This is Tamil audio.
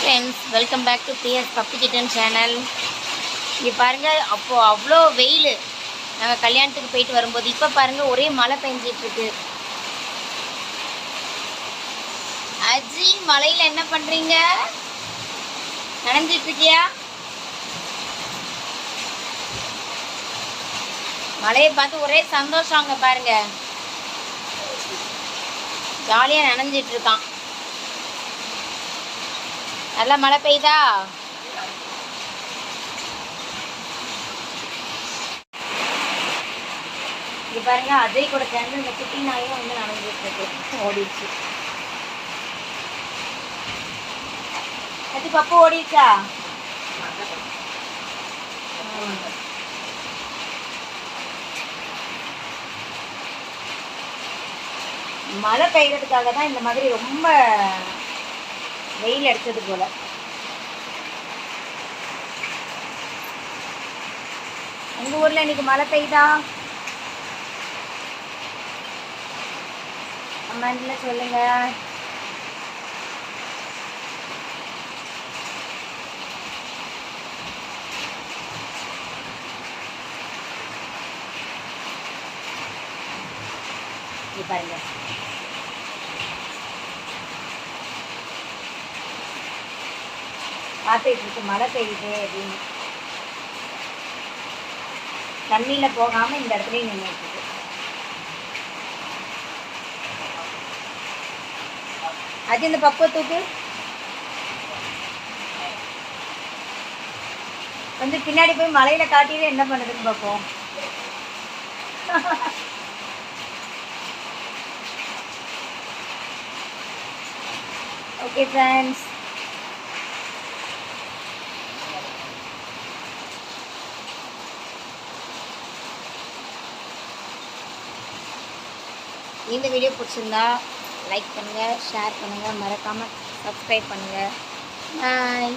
Friends, welcome back to BS puppy kitten channel. இங்கே பாருங்கள், அப்போது அவ்வளோ வெயில். நாங்கள் கல்யாணத்துக்கு போயிட்டு வரும்போது இப்போ பாருங்கள் ஒரே மழை பெஞ்சிட்ருக்கு. அஜி, மழையில் என்ன பண்ணுறீங்க? நனைஞ்சிட்ருக்கியா? மழையை பார்த்து ஒரே சந்தோஷம். அங்கே பாருங்க, ஜாலியாக நனைஞ்சிட்ருக்கான். நல்லா மழை பெய்யுதா? இங்கே பாருங்க, அஜய் கூட சேர்ந்து இந்த குட்டி நாயும் வந்து நனைஞ்சிட்டு ஓடிடுச்சு. அது பப்பு ஓடிடுச்சா? மழை பெய்யறதுக்காக தான் இந்த மாதிரி ரொம்ப வெயில் அடிச்சது போல. உங்க ஊர்ல இன்னைக்கு மழை பெய்யுதா? கமெண்ட்ல சொல்லுங்க. பாருங்க, பார்த்துட்டு இருக்கு மழை பெய்யுது அப்படின்னு. தண்ணியில போகாம இந்த இடத்துல நின்றுட்டு இருக்கு. அது இந்த பக்குவ தூக்கு கொஞ்சம் பின்னாடி போய் மலையில காட்டிட்டு என்ன பண்ணுதுன்னு பார்ப்போம். ஓகே ஃப்ரெண்ட்ஸ், இந்த வீடியோ பிடிச்சிருந்தா லைக் பண்ணுங்கள், ஷேர் பண்ணுங்கள், மறக்காமல் சப்ஸ்கிரைப் பண்ணுங்கள். பாய்.